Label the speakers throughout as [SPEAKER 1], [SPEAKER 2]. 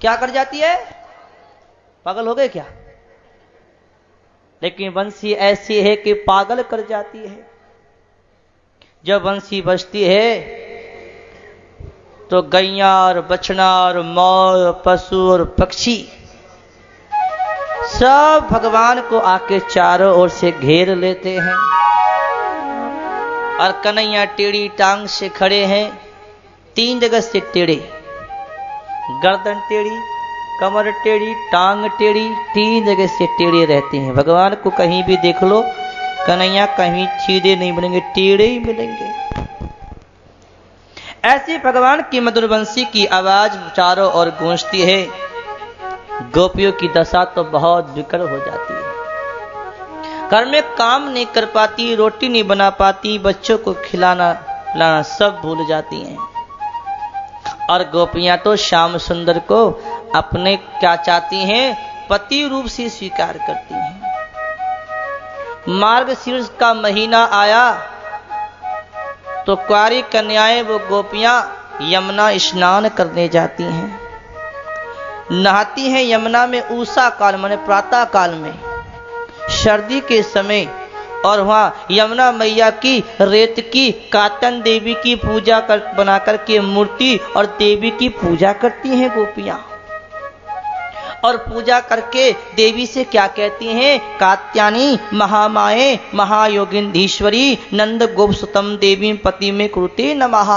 [SPEAKER 1] क्या कर जाती है? पागल हो गए क्या? लेकिन बंसी ऐसी है कि पागल कर जाती है। जब बंसी बजती है तो गैया और बछड़ा और मोर, पशु और पक्षी सब भगवान को आके चारों ओर से घेर लेते हैं। और कन्हैया टेढ़ी टांग से खड़े हैं, 3 जगह से टेढ़े, गर्दन टेढ़ी, कमर टेढ़ी, टांग टेढ़ी, 3 जगह से टेढ़े रहते हैं। भगवान को कहीं भी देख लो, कन्हैया कहीं सीधे नहीं मिलेंगे, टेढ़े ही मिलेंगे। ऐसी भगवान की मधुर बंसी की आवाज चारों ओर गूंजती है। गोपियों की दशा तो बहुत विकट हो जाती है। घर में काम नहीं कर पाती, रोटी नहीं बना पाती, बच्चों को खिलाना पिलाना सब भूल जाती हैं। और गोपियां तो श्याम सुंदर को अपने क्या चाहती हैं? पति रूप से स्वीकार करती हैं। मार्गशीर्ष का महीना आया तो कुंवारी कन्याएं वो गोपियां यमुना स्नान करने जाती हैं। नहाती हैं यमुना में उषा काल माने प्रातः काल में, सर्दी के समय। और वहां यमुना मैया की रेत की कातन देवी की पूजा बना करके मूर्ति और देवी की पूजा करती हैं गोपियां। और पूजा करके देवी से क्या कहती हैं? कात्यायनी महामाये महायोगिंधीश्वरी नंद गोपसुतम देवी पति में कुरुते नमः।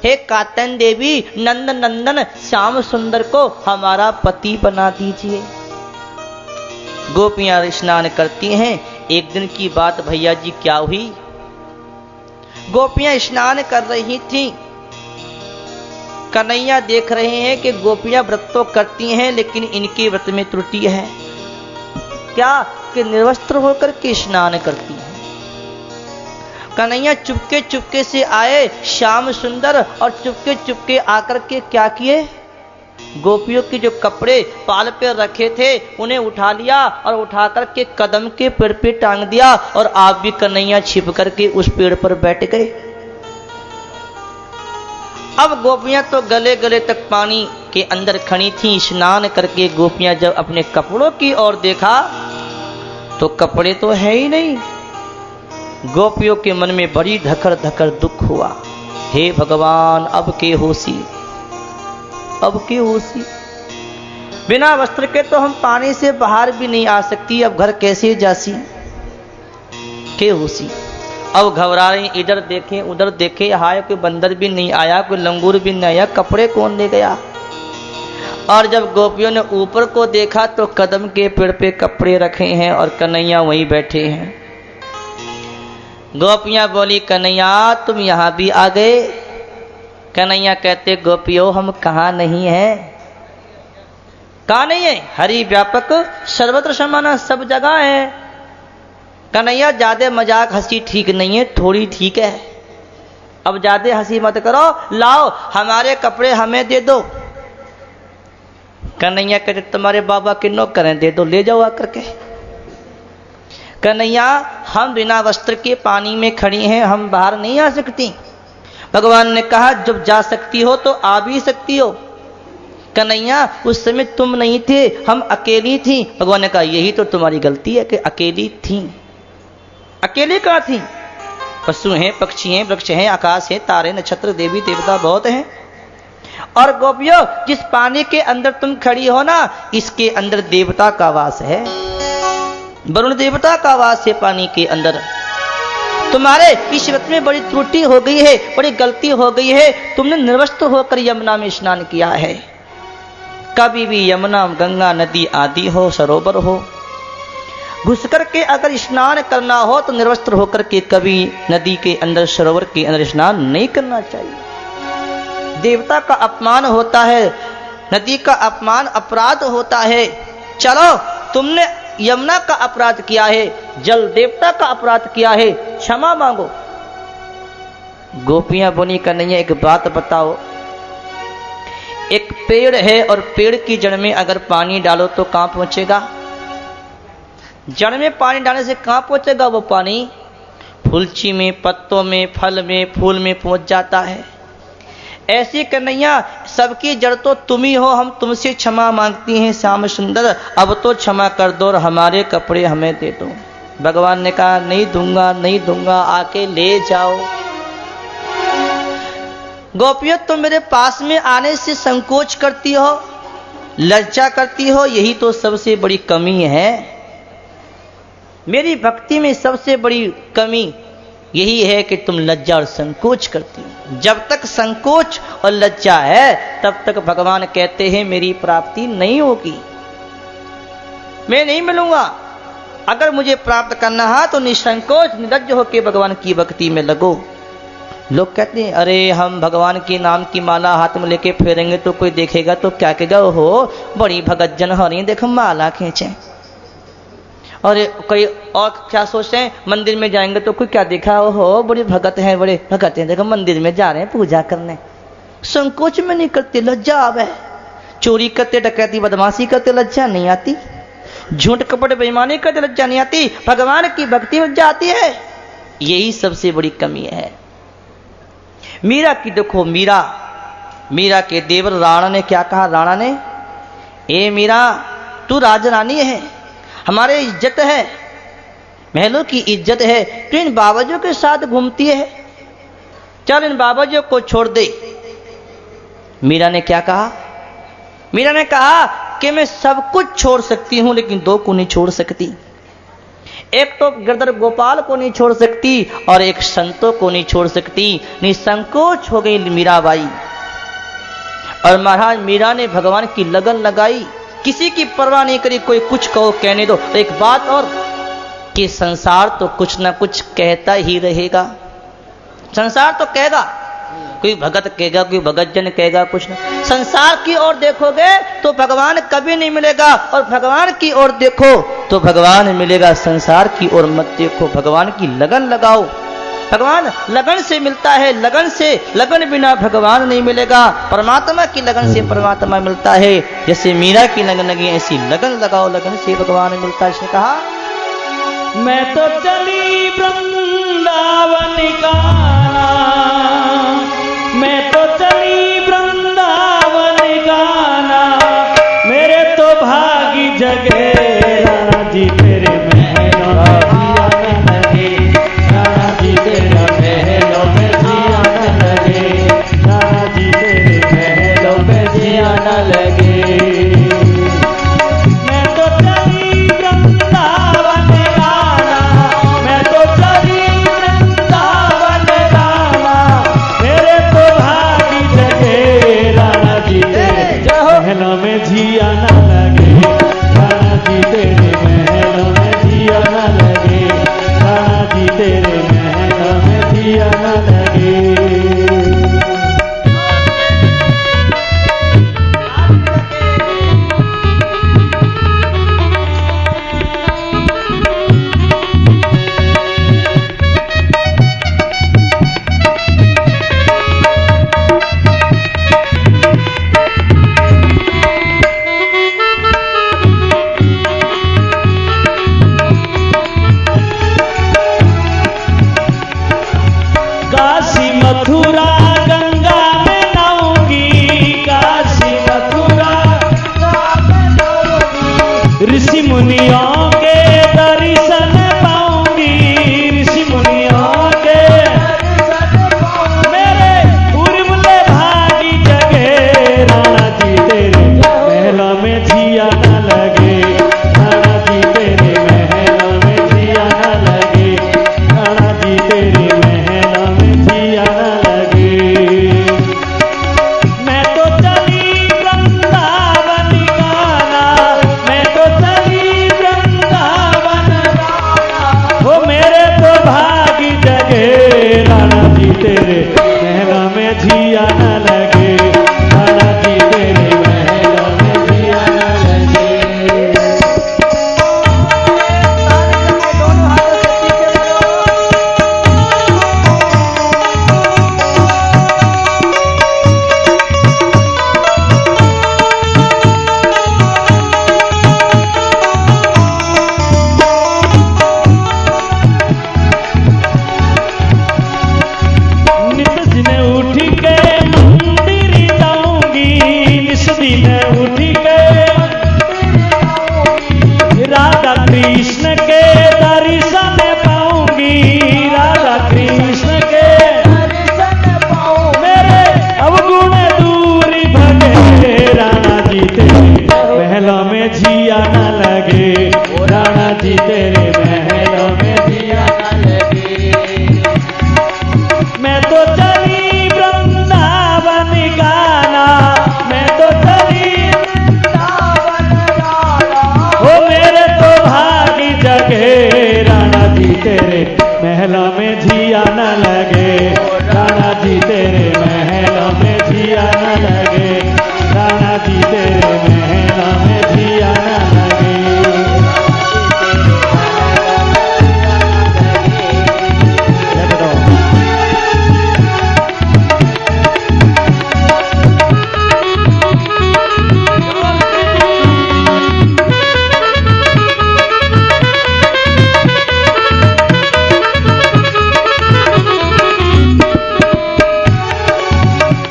[SPEAKER 1] हे कात्यायन देवी, नंद नंदन श्याम सुंदर को हमारा पति बना दीजिए। गोपियां स्नान करती हैं। एक दिन की बात भैया जी क्या हुई? गोपियां स्नान कर रही थी। कन्हैया देख रहे हैं कि गोपियां व्रत तो करती हैं लेकिन इनके व्रत में त्रुटि है। क्या कि निर्वस्त्र होकर के स्नान करती हैं। कन्हैया चुपके चुपके से आए श्याम सुंदर और चुपके चुपके आकर के क्या किए? गोपियों के जो कपड़े पाल पे रखे थे उन्हें उठा लिया और उठा करके कदम के पेड़ पे टांग दिया। और आप भी कन्हैया छिप करके उस पेड़ पर बैठ गए। अब गोपियां तो गले गले तक पानी के अंदर खड़ी थी। स्नान करके गोपियां जब अपने कपड़ों की ओर देखा तो कपड़े तो है ही नहीं। गोपियों के मन में बड़ी धकर धकर दुख हुआ। हे भगवान, अब के होसी, अब के होसी। बिना वस्त्र के तो हम पानी से बाहर भी नहीं आ सकती, अब घर कैसे जासी? के होसी। अब घबरा रही, इधर देखें उधर देखें, हाय कोई बंदर भी नहीं आया, कोई लंगूर भी नहीं आया, कपड़े कौन ले गया? और जब गोपियों ने ऊपर को देखा तो कदम के पेड़ पे कपड़े रखे हैं और कन्हैया वहीं बैठे हैं। गोपियां बोली, कन्हैया तुम यहां भी आ गए? कन्हैया कहते, गोपियों हम कहाँ नहीं है। कहाँ नहीं है? हरि व्यापक सर्वत्र समाना, सब जगह है। कन्हैया ज्यादा मजाक हंसी ठीक नहीं है, थोड़ी ठीक है। अब ज्यादा हंसी मत करो, लाओ हमारे कपड़े हमें दे दो। कन्हैया कहते, तुम्हारे बाबा के नौकर हैं, दे दो, ले जाओ आकर के। कन्हैया हम बिना वस्त्र के पानी में खड़ी हैं, हम बाहर नहीं आ सकती। भगवान ने कहा जब जा सकती हो तो आ भी सकती हो। कन्हैया उस समय तुम नहीं थे, हम अकेली थी। भगवान ने कहा यही तो तुम्हारी गलती है कि अकेली थी। अकेली कहाँ थी? पशु हैं, पक्षी हैं, वृक्ष हैं, आकाश है, तारे नक्षत्र देवी देवता बहुत हैं। और गोपियों जिस पानी के अंदर तुम खड़ी हो ना, इसके अंदर देवता का वास है, वरुण देवता का वास है पानी के अंदर। तुम्हारे इस व्रत में बड़ी त्रुटि हो गई है, बड़ी गलती हो गई है। तुमने निर्वस्त्र होकर यमुना में स्नान किया है। कभी भी यमुना, गंगा, नदी आदि हो, सरोवर हो, घुस करके अगर स्नान करना हो तो निर्वस्त्र होकर के कभी नदी के अंदर, सरोवर के अंदर स्नान नहीं करना चाहिए। देवता का अपमान होता है, नदी का अपमान अपराध होता है। चलो तुमने यमुना का अपराध किया है, जल देवता का अपराध किया है, क्षमा मांगो। गोपियां बोली, कन्हैया एक बात बताओ, एक पेड़ है और पेड़ की जड़ में अगर पानी डालो तो कहां पहुंचेगा? जड़ में पानी डालने से कहां पहुंचेगा वो पानी? फूलची में, पत्तों में, फल में, फूल में पहुंच जाता है। ऐसी कन्हैया सबकी जड़ तो तुम ही हो, हम तुमसे क्षमा मांगती हैं श्याम सुंदर, अब तो क्षमा कर दो और हमारे कपड़े हमें दे दो। भगवान ने कहा नहीं दूंगा, नहीं दूंगा, आके ले जाओ। गोपियों तुम मेरे पास में आने से संकोच करती हो, लज्जा करती हो, यही तो सबसे बड़ी कमी है। मेरी भक्ति में सबसे बड़ी कमी यही है कि तुम लज्जा और संकोच करती हो। जब तक संकोच और लज्जा है तब तक भगवान कहते हैं मेरी प्राप्ति नहीं होगी, मैं नहीं मिलूंगा। अगर मुझे प्राप्त करना है तो निसंकोच निर्लज्ज होकर भगवान की भक्ति में लगो। लोग कहते हैं अरे हम भगवान के नाम की माला हाथ में लेके फेरेंगे तो कोई देखेगा तो क्या कहेगा, हो बड़ी भगत जन हो रही, देखो माला खींचे। और कोई और क्या सोचते हैं, मंदिर में जाएंगे तो कोई क्या देखा, हो बड़े भगत हैं, बड़े भगत हैं, देखो मंदिर में जा रहे हैं पूजा करने। संकोच में नहीं करते, लज्जा आवे। चोरी करते, डकैती बदमाशी करते, लज्जा नहीं आती। झूठ कपट बेईमानी करते, लज्जा नहीं आती। भगवान की भक्ति में लज्जा आती है, यही सबसे बड़ी कमी है। मीरा की देखो, मीरा के देवर राणा ने क्या कहा, राणा ने ए मीरा तू राजरानी है, हमारे इज्जत है, महलों की इज्जत है, तो इन बाबाजियों के साथ घूमती है, चल इन बाबाजियों को छोड़ दे। मीरा ने क्या कहा, मीरा ने कहा कि मैं सब कुछ छोड़ सकती हूं लेकिन दो को नहीं छोड़ सकती। एक तो गिरधर गोपाल को नहीं छोड़ सकती और एक संतों को नहीं छोड़ सकती। निसंकोच हो गई मीराबाई। और महाराज मीरा ने भगवान की लगन लगाई, किसी की परवाह नहीं करी, कोई कुछ कहो कहने दो। एक बात और कि संसार तो कुछ ना कुछ कहता ही रहेगा, संसार तो कहेगा, कोई भगत कहेगा, कोई भगत जन कहेगा, कुछ ना। संसार की ओर देखोगे तो भगवान कभी नहीं मिलेगा और भगवान की ओर देखो तो भगवान मिलेगा। संसार की ओर मत देखो, भगवान की लगन लगाओ। भगवान लगन से मिलता है, लगन से, लगन बिना भगवान नहीं मिलेगा। परमात्मा की लगन से परमात्मा मिलता है। जैसे मीरा की लगन लगी ऐसी लगन लगाओ, लगन से भगवान मिलता है। इसने कहा
[SPEAKER 2] मैं तो चली वृंदावन गाना, मैं तो चली वृंदावन गाना, मेरे तो भागी जगे राणा जी तेरे महलों में जिया न लगे, राणा जी तेरे महलों में जिया न लगे, राणा जी तेरे महलों में जिया न लगे। मैं तो चली वृंदावन गाना, मैं तो चली वृंदावन गाना, मेरे तो भागी जगे राणा जी तेरे महलों में जिया न लगे, राणा जी तेरे महलों में जिया न लगे, राणा जी तेरे महलों में जिया न लगे। काशी मथुरा गंगा में नहाऊंगी, काशी मथुरा ऋषि मुनियों के दर्शन पाऊंगी, ऋषि मुनियों के मेरे उर्मिले भागी जगे राणा जी तेरे महलों में जिया न लगे, राणा जी तेरे महलों में जिया न लगे, राणा जी तेरे महलों में जिया न लगे। मैं तो चली वृंदावन गाना, मैं तो चली वृंदावन कृष्ण के दर्शन पाऊंगी, राधा कृष्ण के दर्शन पाऊं, मेरे अवगुण दूरी भगे, राणा जी तेरे महलों में जिया न लगे, राणा जी तेरे महलों में जिया न लगे। मैं तो चली वृंदावन गाना, मैं तो चली वृंदावन गाना, ओ मेरे तो भागी जगे, राणा जी तेरे महलों में जिया न लगे, राणा जी तेरे महलों में जिया न लगे, राणा जी तेरे महलों में जिया न लगे।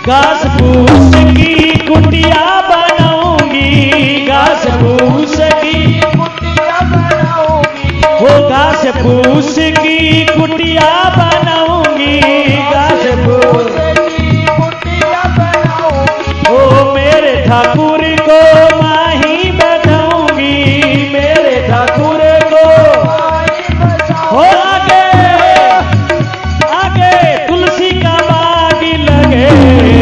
[SPEAKER 2] घास फूस की कुटिया बनाऊंगी, घास फूस की कुटिया बनाऊंगी, वो घास फूस की कुटिया बनाऊंगी, घास फूस की कुटिया बनाऊंगी, ओ मेरे ठाकुर को माही बैठाऊंगी, मेरे ठाकुर को हो आगे आगे तुलसी का बाग लगे,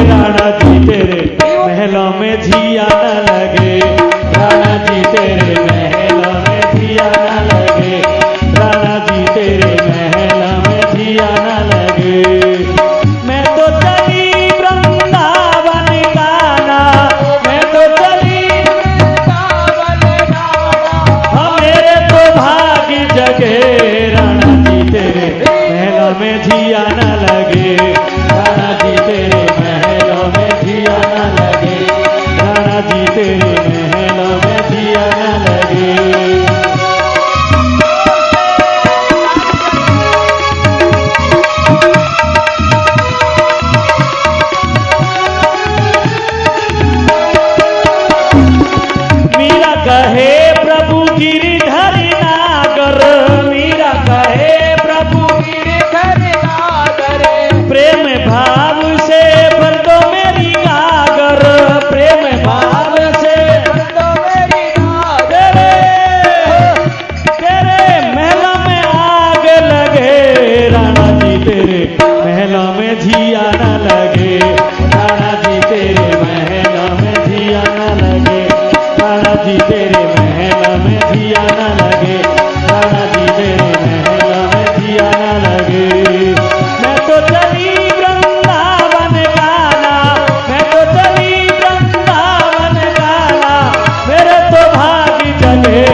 [SPEAKER 2] राणा जी तेरे महलों में जिया न लगे, राणा जी तेरे महलों में जिया न लगे, राणा जी तेरे महलों में जिया न लगे। मैं तो चली वृंदावन गाना, मैं तो चली वृंदावन गाना, हाँ मेरे तो भागी जगे, राणा जी तेरे महलों में जिया न लगे, राणा जी तेरे महलों में जिया न लगे, राणा जी तेरे महलों में जिया न लगे। मीरा कहे प्रभु गिरिधर नागर, मीरा कहे प्रभु गिरिधर नागर, प्रेम भाव से भर दो मेरी गागर, प्रेम भाव से भर दो मेरी गागर, तेरे महलों में आग लगे, राणा जी तेरे महलों में जिया न लगे, राणा जी तेरे महलों में जिया न लगे, राणा जी तेरे महलों में जिया न लगे, राणा जी तेरे महलों में जिया न लगे। मैं तो चली वृंदावन गाना, मैं तो चली वृंदावन गाना, मेरे तो भागी जगे,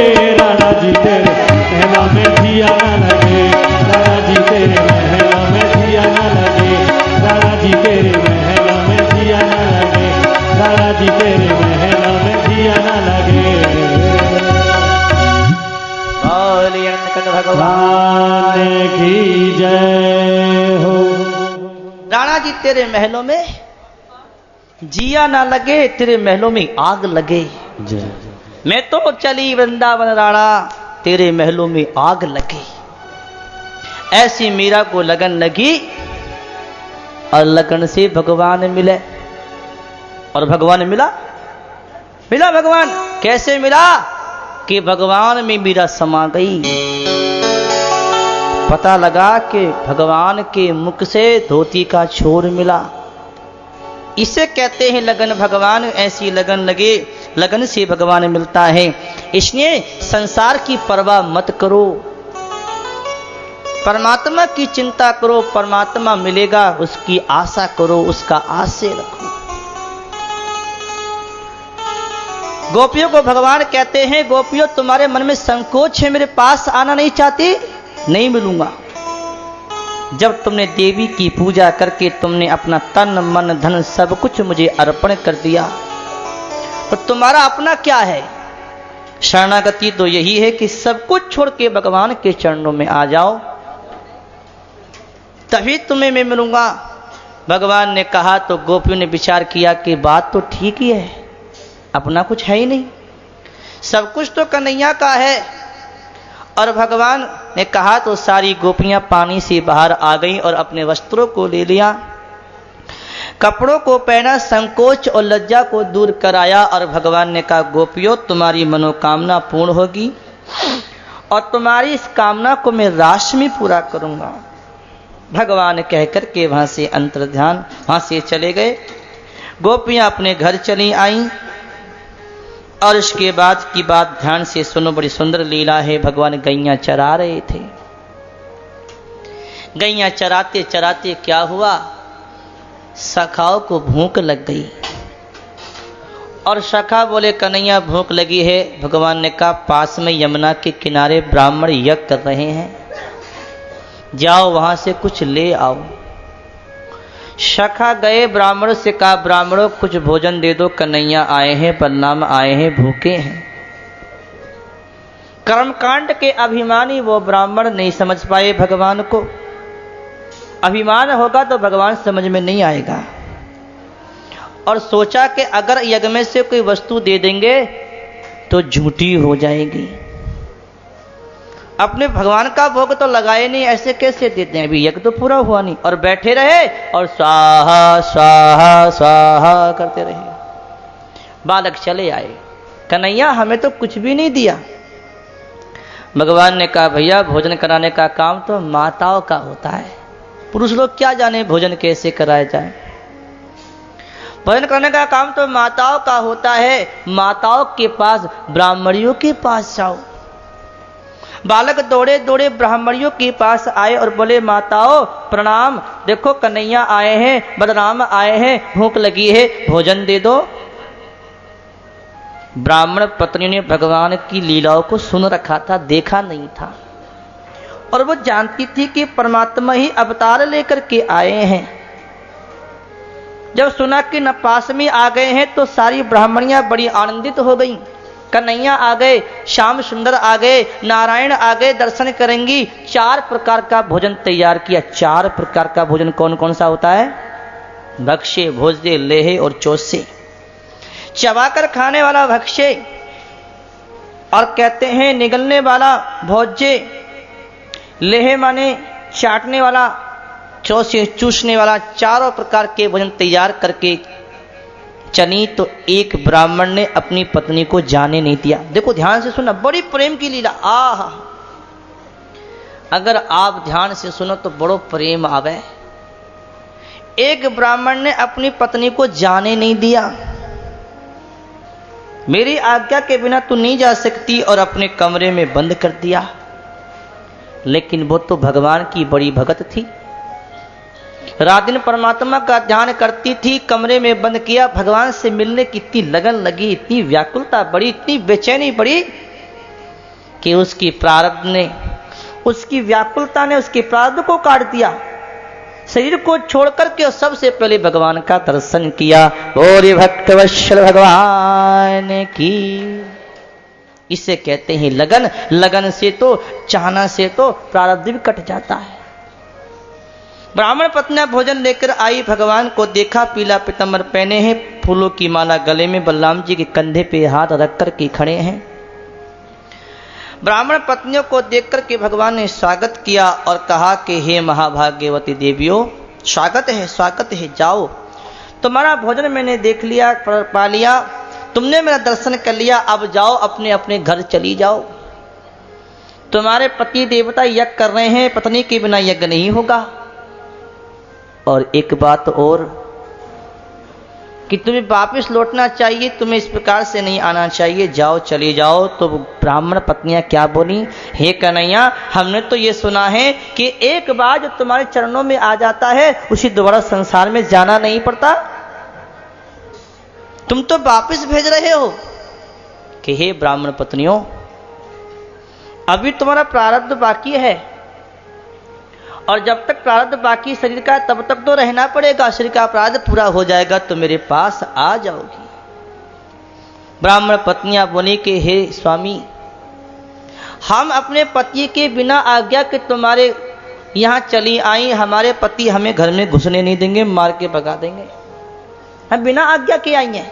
[SPEAKER 2] राणा जी तेरे महलों में जिया न लगे, राणा जी तेरे महलों में जिया न लगे, राणा जी तेरे महलों में जिया न लगे, राणा जी तेरे महलों में जिया न लगे।
[SPEAKER 1] बोलिए अनंत भगवान
[SPEAKER 2] भगवान की जय हो।
[SPEAKER 1] राणा जी तेरे महलों में जिया ना लगे, तेरे महलों में आग लगे,
[SPEAKER 2] जय
[SPEAKER 1] मैं तो चली वृंदावन राणा, तेरे महलों में आग लगे। ऐसी मीरा को लगन लगी और लगन से भगवान मिले, और भगवान मिला भगवान कैसे मिला कि भगवान में मीरा समा गई। पता लगा कि भगवान के मुख से धोती का छोर मिला। इसे कहते हैं लगन भगवान। ऐसी लगन लगे, लगन से भगवान मिलता है। इसलिए संसार की परवाह मत करो, परमात्मा की चिंता करो। परमात्मा मिलेगा उसकी आशा करो, उसका आशय रखो। गोपियों को भगवान कहते हैं, गोपियों तुम्हारे मन में संकोच है, मेरे पास आना नहीं चाहती, नहीं मिलूंगा। जब तुमने देवी की पूजा करके तुमने अपना तन मन धन सब कुछ मुझे अर्पण कर दिया, तो तुम्हारा अपना क्या है? शरणागति तो यही है कि सब कुछ छोड़ के भगवान के चरणों में आ जाओ, तभी तुम्हें मैं मिलूंगा। भगवान ने कहा तो गोपियों ने विचार किया कि बात तो ठीक ही है, अपना कुछ है ही नहीं, सब कुछ तो कन्हैया का है। और भगवान ने कहा तो सारी गोपियां पानी से बाहर आ गईं और अपने वस्त्रों को ले लिया, कपड़ों को पहना, संकोच और लज्जा को दूर कराया। और भगवान ने कहा गोपियों तुम्हारी मनोकामना पूर्ण होगी और तुम्हारी इस कामना को मैं राशि में पूरा करूंगा। भगवान कह कर के वहां से अंतर्ध्यान वहां से चले गए। गोपियां अपने घर चली आईं। और इसके बाद की बात ध्यान से सुनो, बड़ी सुंदर लीला है। भगवान गैया चरा रहे थे। गैया चराते चराते क्या हुआ, सखाओं को भूख लग गई और सखा बोले कन्हैया भूख लगी है। भगवान ने कहा पास में यमुना के किनारे ब्राह्मण यज्ञ कर रहे हैं, जाओ वहां से कुछ ले आओ। सखा गए, ब्राह्मणों से कहा ब्राह्मणों कुछ भोजन दे दो, कन्हैया आए हैं, बलराम आए हैं, भूखे हैं। कर्मकांड के अभिमानी वो ब्राह्मण नहीं समझ पाए भगवान को। अभिमान होगा तो भगवान समझ में नहीं आएगा। और सोचा कि अगर यज्ञ में से कोई वस्तु दे देंगे तो झूठी हो जाएगी। अपने भगवान का भोग तो लगाए नहीं, ऐसे कैसे देते हैं, अभी यज्ञ तो पूरा हुआ नहीं। और बैठे रहे और स्वाहा स्वाहा स्वाहा करते रहे। बालक चले आए, कन्हैया हमें तो कुछ भी नहीं दिया। भगवान ने कहा भैया भोजन कराने का काम तो माताओं का होता है, पुरुष लोग क्या जाने भोजन कैसे कराया जाए। भोजन करने का काम तो माताओं का होता है, माताओं के पास ब्राह्मणियों के पास जाओ। बालक दौड़े दौड़े ब्राह्मणियों के पास आए और बोले माताओं प्रणाम, देखो कन्हैया आए हैं, बलराम आए हैं, भूख लगी है, भोजन दे दो। ब्राह्मण पत्नी ने भगवान की लीलाओं को सुन रखा था, देखा नहीं था, और वो जानती थी कि परमात्मा ही अवतार लेकर के आए हैं। जब सुना कि न पास में आ गए हैं तो सारी ब्राह्मणियां बड़ी आनंदित हो गईं। कन्हैया आ गए, श्याम सुंदर आ गए, नारायण आ गए, दर्शन करेंगी। 4 प्रकार का भोजन तैयार किया। 4 प्रकार का भोजन कौन कौन सा होता है, भक्ष्य, भोज्य, लेहे और चोष्य। चबाकर खाने वाला भक्ष्य और कहते हैं निगलने वाला भोज्य, लेहे माने चाटने वाला, चोष्य चूसने वाला। 4 प्रकार के भोजन तैयार करके चली तो एक ब्राह्मण ने अपनी पत्नी को जाने नहीं दिया। देखो ध्यान से सुनना, बड़ी प्रेम की लीला। आहा, अगर आप ध्यान से सुनो तो बड़ो प्रेम आवे। एक ब्राह्मण ने अपनी पत्नी को जाने नहीं दिया, मेरी आज्ञा के बिना तू नहीं जा सकती, और अपने कमरे में बंद कर दिया। लेकिन वो तो भगवान की बड़ी भगत थी, रात दिन परमात्मा का ध्यान करती थी। कमरे में बंद किया, भगवान से मिलने की इतनी लगन लगी, इतनी व्याकुलता बढ़ी, इतनी बेचैनी बढ़ी कि उसकी प्रारब्ध ने, उसकी व्याकुलता ने उसके प्रारब्ध को काट दिया। शरीर को छोड़ करके सबसे पहले भगवान का दर्शन किया। बोले भक्तवत्सल भगवान की। इसे कहते हैं लगन। लगन से तो, चाहना से तो प्रारब्ध भी कट जाता है। ब्राह्मण पत्नियां भोजन लेकर आई, भगवान को देखा, पीला पीतांबर पहने हैं, फूलों की माला गले में, बलराम जी के कंधे पे हाथ रख कर के खड़े हैं। ब्राह्मण पत्नियों को देख कर के भगवान ने स्वागत किया और कहा कि हे महाभाग्यवती देवियों, स्वागत है, स्वागत है, जाओ, तुम्हारा भोजन मैंने देख लिया, पा लिया, तुमने मेरा दर्शन कर लिया, अब जाओ अपने अपने घर चली जाओ। तुम्हारे पति देवता यज्ञ कर रहे हैं, पत्नी के बिना यज्ञ नहीं होगा। और एक बात और कि तुम्हें वापस लौटना चाहिए, तुम्हें इस प्रकार से नहीं आना चाहिए, जाओ चले जाओ। तो ब्राह्मण पत्नियां क्या बोली, हे कन्हैया हमने तो ये सुना है कि एक बार जो तुम्हारे चरणों में आ जाता है उसी दोबारा संसार में जाना नहीं पड़ता, तुम तो वापस भेज रहे हो। कि हे ब्राह्मण पत्नियों, अभी तुम्हारा प्रारब्ध बाकी है, और जब तक प्रारब्ध बाकी शरीर का तब तक तो रहना पड़ेगा। शरीर का प्रारब्ध पूरा हो जाएगा तो मेरे पास आ जाओगी। ब्राह्मण पत्नियां बोली कि हे स्वामी, हम अपने पति के बिना आज्ञा के तुम्हारे यहाँ चली आई, हमारे पति हमें घर में घुसने नहीं देंगे, मार के भगा देंगे, हम बिना आज्ञा के आई हैं।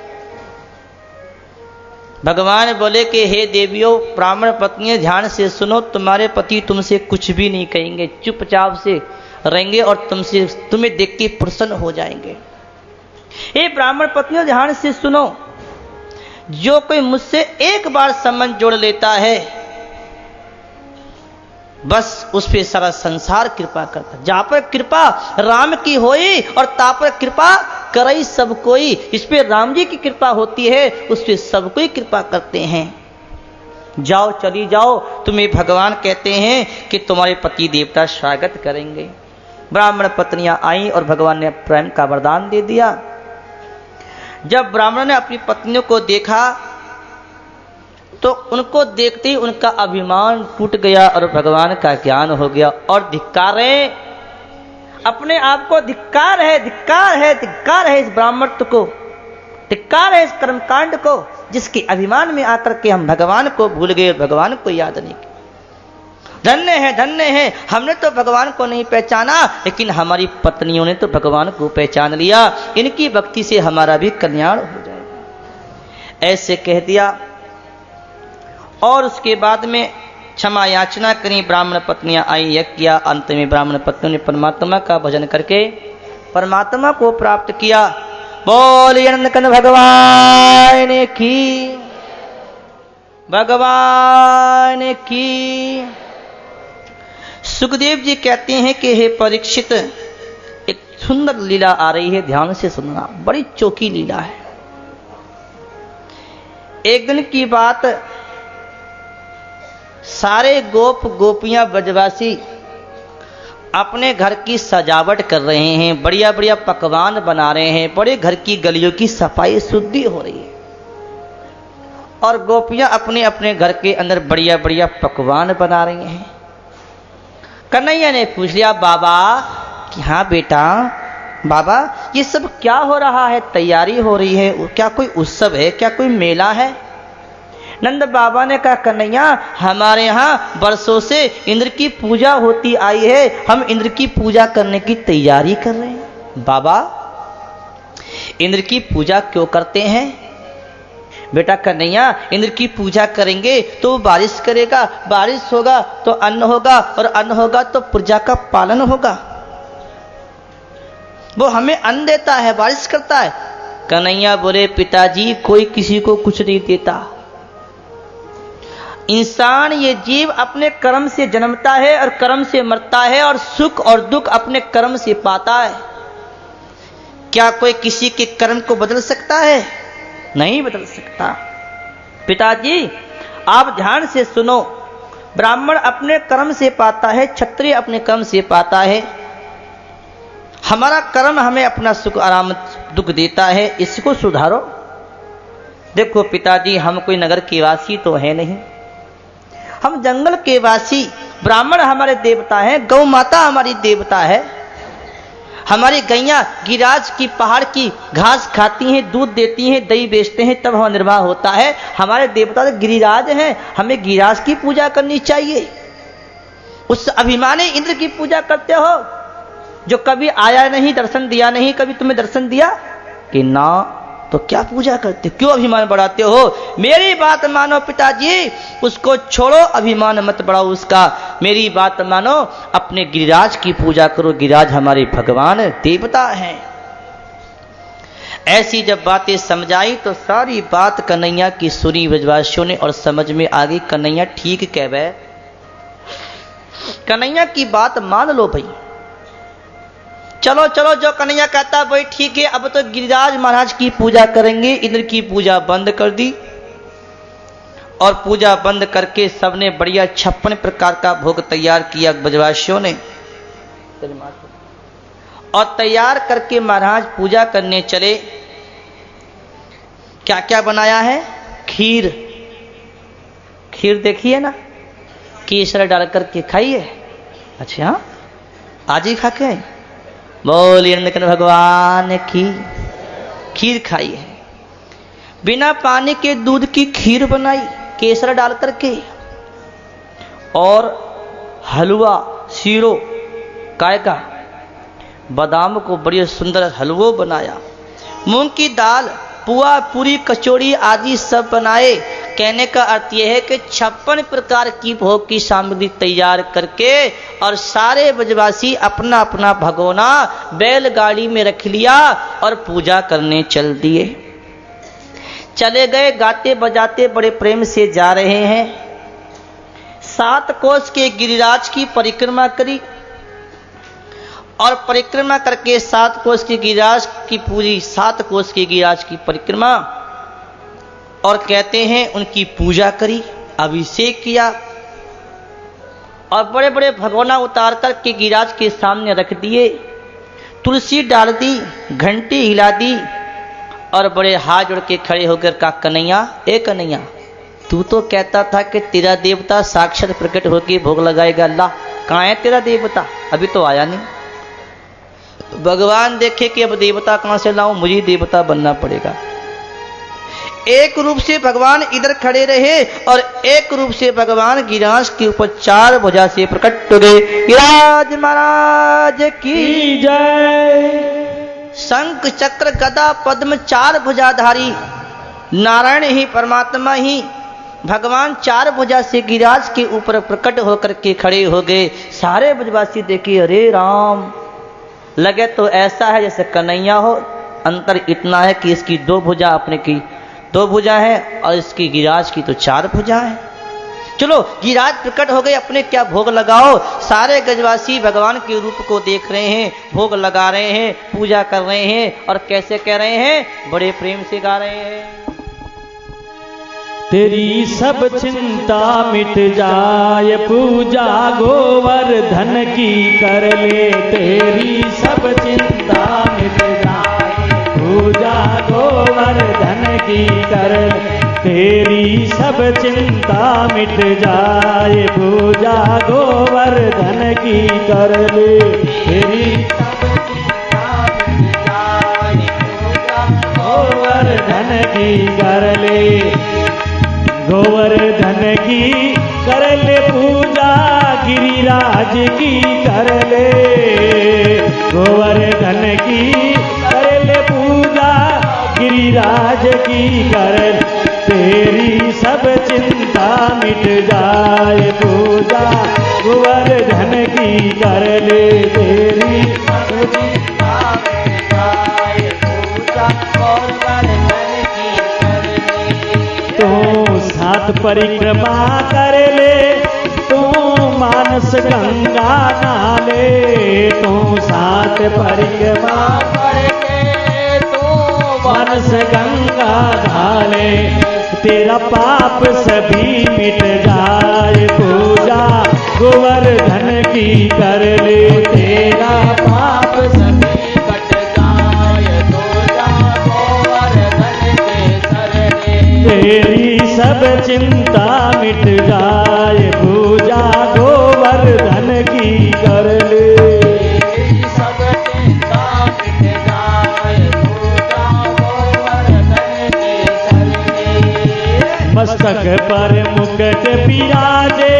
[SPEAKER 1] भगवान बोले कि हे देवियों, ब्राह्मण पत्नियां ध्यान से सुनो, तुम्हारे पति तुमसे कुछ भी नहीं कहेंगे, चुपचाप से रहेंगे और तुम्हें देख के प्रसन्न हो जाएंगे। हे ब्राह्मण पत्नियों ध्यान से सुनो, जो कोई मुझसे एक बार संबंध जोड़ लेता है बस उस पे सारा संसार कृपा करता। जहां पर कृपा राम की होई और ता पर कृपा करई सब कोई। इस पे राम जी की कृपा होती है, उस पे सब कोई कृपा करते हैं। जाओ चली जाओ, तुम्हें भगवान कहते हैं कि तुम्हारे पति देवता स्वागत करेंगे। ब्राह्मण पत्नियां आई और भगवान ने प्रेम का वरदान दे दिया। जब ब्राह्मण ने अपनी पत्नियों को देखा तो उनको देखते ही उनका अभिमान टूट गया और भगवान का ज्ञान हो गया और धिक्कारे, अपने आप को धिक्कार है, धिक्कार है, धिक्कार है इस ब्राह्मणत्व को, धिक्कार है इस कर्मकांड को, जिसके अभिमान में आकर के हम भगवान को भूल गए, भगवान को याद नहीं किया। धन्य है, धन्य है, हमने तो भगवान को नहीं पहचाना, लेकिन हमारी पत्नियों ने तो भगवान को पहचान लिया। इनकी भक्ति से हमारा भी कल्याण हो जाएगा, ऐसे कह दिया। और उसके बाद में क्षमा याचना करी। ब्राह्मण पत्नियां आई, यज्ञ किया। अंत में ब्राह्मण पत्नियों ने परमात्मा का भजन करके परमात्मा को प्राप्त किया। बोलिए नंदकंद भगवान की, भगवान की। सुखदेव जी कहते हैं कि हे परीक्षित, एक सुंदर लीला आ रही है, ध्यान से सुनना, बड़ी चौकी लीला है। एक दिन की बात, सारे गोप गोपियां ब्रजवासी अपने घर की सजावट कर रहे हैं, बढ़िया बढ़िया पकवान बना रहे हैं, बड़े घर की गलियों की सफाई शुद्धि हो रही है और गोपियां अपने अपने घर के अंदर बढ़िया बढ़िया पकवान बना रही हैं। कन्हैया ने पूछ लिया बाबा कि हाँ बेटा, बाबा ये सब क्या हो रहा है, तैयारी हो रही है, क्या कोई उत्सव है, क्या कोई मेला है? नंद बाबा ने कहा कन्हैया, हमारे यहाँ वर्षों से इंद्र की पूजा होती आई है, हम इंद्र की पूजा करने की तैयारी कर रहे हैं। बाबा इंद्र की पूजा क्यों करते हैं? बेटा कन्हैया, इंद्र की पूजा करेंगे तो बारिश करेगा, बारिश होगा तो अन्न होगा और अन्न होगा तो प्रजा का पालन होगा। वो हमें अन्न देता है, बारिश करता है। कन्हैया बोले पिताजी, कोई किसी को कुछ नहीं देता। इंसान, ये जीव अपने कर्म से जन्मता है और कर्म से मरता है और सुख और दुख अपने कर्म से पाता है। क्या कोई किसी के कर्म को बदल सकता है? नहीं बदल सकता। पिताजी आप ध्यान से सुनो, ब्राह्मण अपने कर्म से पाता है, क्षत्रिय अपने कर्म से पाता है। हमारा कर्म हमें अपना सुख आराम दुख देता है, इसको सुधारो। देखो पिताजी, हम कोई नगर के वासी तो है नहीं, हम जंगल के वासी। ब्राह्मण हमारे देवता हैं, गौ माता हमारी देवता है। हमारी गैया गिरिराज की पहाड़ की घास खाती हैं, दूध देती हैं, दही बेचते हैं, तब हमारा निर्वाह होता है। हमारे देवता तो गिरिराज हैं, हमें गिरिराज की पूजा करनी चाहिए। उस अभिमानी इंद्र की पूजा करते हो जो कभी आया नहीं, दर्शन दिया नहीं, कभी तुम्हें दर्शन दिया कि ना? तो क्या पूजा करते हो, क्यों अभिमान बढ़ाते हो? मेरी बात मानो पिताजी, उसको छोड़ो, अभिमान मत बढ़ाओ उसका। मेरी बात मानो, अपने गिरिराज की पूजा करो। गिरिराज हमारे भगवान देवता हैं। ऐसी जब बातें समझाई तो सारी बात कन्हैया की सुनी ब्रजवासियों ने और समझ में आ गई। कन्हैया ठीक कहवे, कन्हैया की बात मान लो भाई, चलो चलो, जो कन्हैया कहता है भाई ठीक है। अब तो गिरिराज महाराज की पूजा करेंगे। इंद्र की पूजा बंद कर दी और पूजा बंद करके सबने बढ़िया 56 प्रकार का भोग तैयार किया ब्रजवासियों ने, और तैयार करके महाराज पूजा करने चले। क्या क्या बनाया है? खीर, खीर देखिए ना, केसर डाल करके खाइए। अच्छा आज ही खा के आए? बोलिए नंदकंद भगवान की। खीर खाई है, बिना पानी के दूध की खीर बनाई केसर डाल करके, और हलवा सीरो काय का, बादाम को बड़ी सुंदर हलवो बनाया। मूंग की दाल पुआ पूरी कचौड़ी आदि सब बनाए। कहने का अर्थ यह है कि 56 प्रकार की भोग की सामग्री तैयार करके और सारे ब्रजवासी अपना अपना भगोना बैलगाड़ी में रख लिया और पूजा करने चल दिए। चले गए, गाते बजाते बड़े प्रेम से जा रहे हैं। 7 कोस के गिरिराज की परिक्रमा करी और परिक्रमा करके 7 कोस की गिरिराज की पूरी 7 कोस की गिरिराज की परिक्रमा और कहते हैं उनकी पूजा करी, अभिषेक किया और बड़े बड़े भगोना उतार कर के गिरिराज के सामने रख दिए। तुलसी डाल दी, घंटी हिला दी और बड़े हाथ जोड़ के खड़े होकर कहा, कन्हैया ए कन्हैया, तू तो कहता था कि तेरा देवता साक्षात प्रकट होकर भोग लगाएगा। अल्लाह कहाँ है तेरा देवता? अभी तो आया नहीं। भगवान देखे कि अब देवता कहाँ से लाऊं, मुझे देवता बनना पड़ेगा। एक रूप से भगवान इधर खड़े रहे और एक रूप से भगवान गिरिराज के ऊपर 4 भुजा से प्रकट हो गए। गिरिराज महाराज की
[SPEAKER 2] जय।
[SPEAKER 1] शंख चक्र गदा पद्म 4 भुजाधारी नारायण ही परमात्मा ही भगवान 4 भुजा से गिरिराज के ऊपर प्रकट होकर के खड़े हो गए। सारे ब्रजवासी देखे, अरे राम, लगे तो ऐसा है जैसे कन्हैया हो, अंतर इतना है कि इसकी 2 भुजा अपने की 2 भुजा है और इसकी गिरिराज की तो 4 भुजा है। चलो गिरिराज प्रकट हो गए, अपने क्या भोग लगाओ। सारे गजवासी भगवान के रूप को देख रहे हैं, भोग लगा रहे हैं, पूजा कर रहे हैं और कैसे कह रहे हैं, बड़े प्रेम से गा रहे हैं।
[SPEAKER 2] तेरी सब चिंता मिट जाए, पूजा गोवर्धन की कर ले। तेरी सब चिंता मिट जाए, पूजा गोवर्धन की कर ले। तेरी सब चिंता मिट जाए, पूजा गोवर्धन की कर ले। तेरी सब चिंता मिट जाए, पूजा गोवर्धन की कर ले। गोवर्धन की कर ले पूजा, गिरिराज की कर ले। गोवर्धन की कर ले पूजा, गिरिराज की कर ले। तेरी सब चिंता मिट जाए, पूजा गोवर्धन की कर ले। तेरी सब चिंता मिट जाए, पूजा गोवर्धन की कर ले। तू 7 परिक्रमा कर ले, तू मानस गंगा नाले। तू 7 परिक्रमा करके तू मानस गंगा धाले। तेरा पाप सभी मिट जाए, पूजा गोवर्धन की कर ले। तेरा पाप सभी कट जाए, पूजा गोवर्धन के कर ले। तेरी सब चिंता मिट जाए, पूजा गोवर्धन की कर ले। तेरी सब चिंता मिट जाए, पूजा गोवर्धन की कर ले। मस्तक पर मुकुट बिराजे,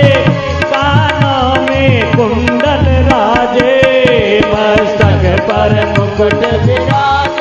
[SPEAKER 2] कानों में कुंडल राजे। मस्तक पर मुकुट बिराजे,